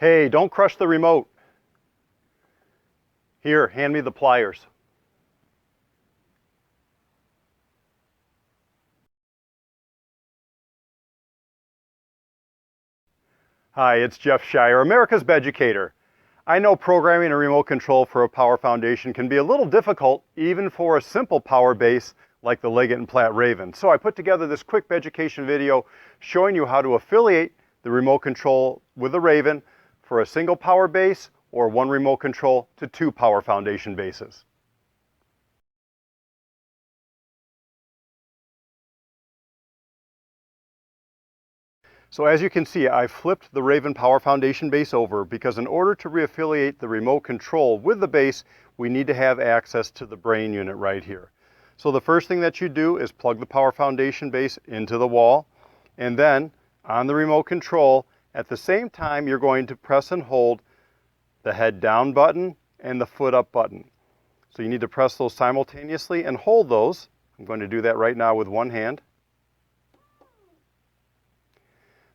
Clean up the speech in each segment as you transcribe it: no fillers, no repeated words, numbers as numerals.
Hey, don't crush the remote. Here, hand me the pliers. Hi, it's Jeff Shire, America's Beducator. I know programming a remote control for a power foundation can be a little difficult, even for a simple power base like the Leggett & Platt Raven. So I put together this quick education video showing you how to affiliate the remote control with the Raven for a single power base or one remote control to two power foundation bases. So as you can see, I flipped the Raven Power Foundation base over because in order to reaffiliate the remote control with the base, we need to have access to the brain unit right here. So the first thing that you do is plug the Power Foundation base into the wall, and then on the remote control, at the same time, you're going to press and hold the head down button and the foot up button. So you need to press those simultaneously and hold those. I'm going to do that right now with one hand.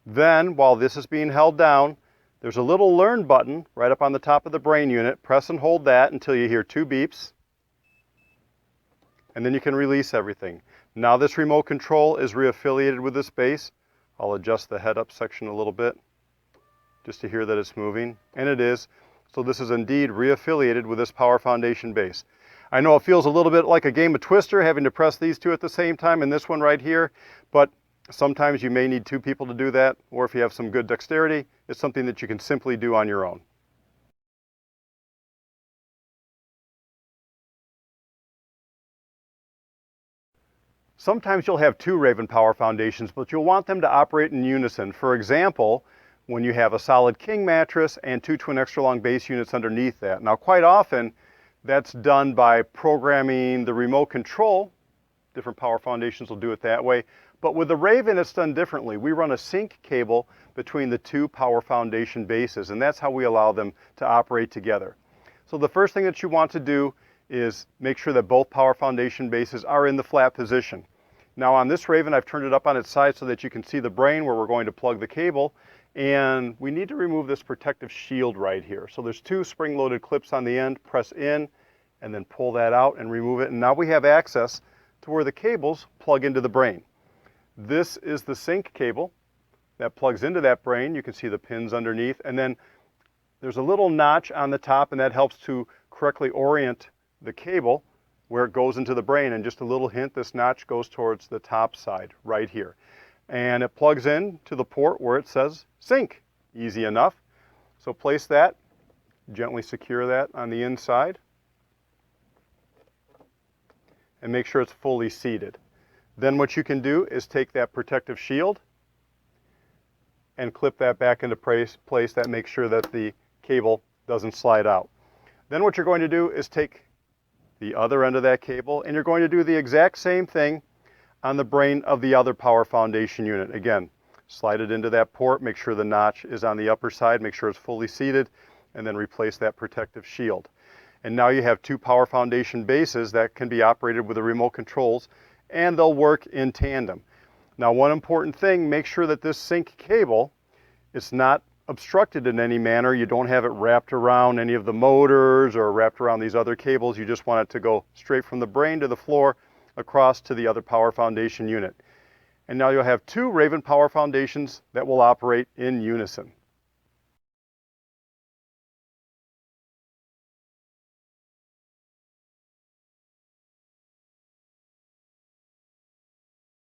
Then, while this is being held down, there's a little learn button right up on the top of the brain unit. Press and hold that until you hear two beeps, and then you can release everything. Now this remote control is reaffiliated with this base. I'll adjust the head up section a little bit just to hear that it's moving, and it is. So this is indeed reaffiliated with this Power Foundation base. I know it feels a little bit like a game of Twister having to press these two at the same time and this one right here, but sometimes you may need two people to do that, or if you have some good dexterity, it's something that you can simply do on your own. Sometimes you'll have two Raven Power Foundations, but you'll want them to operate in unison. For example, when you have a solid king mattress and two twin extra long base units underneath that. Now quite often, that's done by programming the remote control. Different power foundations will do it that way. But with the Raven, it's done differently. We run a sync cable between the two power foundation bases, and that's how we allow them to operate together. So the first thing that you want to do is make sure that both power foundation bases are in the flat position. Now on this Raven, I've turned it up on its side so that you can see the brain where we're going to plug the cable, and we need to remove this protective shield right here. So there's two spring-loaded clips on the end. Press in and then pull that out and remove it, and now we have access to where the cables plug into the brain. This is the sync cable that plugs into that brain. You can see the pins underneath, and then there's a little notch on the top, and that helps to correctly orient the cable where it goes into the brain. And just a little hint, this notch goes towards the top side right here. And it plugs in to the port where it says sync. Easy enough. So place that, gently secure that on the inside, and make sure it's fully seated. Then what you can do is take that protective shield and clip that back into place. That makes sure that the cable doesn't slide out. Then what you're going to do is take the other end of that cable, and you're going to do the exact same thing on the brain of the other power foundation unit. Again, slide it into that port, make sure the notch is on the upper side, make sure it's fully seated, and then replace that protective shield. And now you have two power foundation bases that can be operated with the remote controls, and they'll work in tandem. Now one important thing, make sure that this sync cable is not obstructed in any manner. You don't have it wrapped around any of the motors or wrapped around these other cables. You just want it to go straight from the brain to the floor across to the other power foundation unit. And now you'll have two Raven Power Foundations that will operate in unison.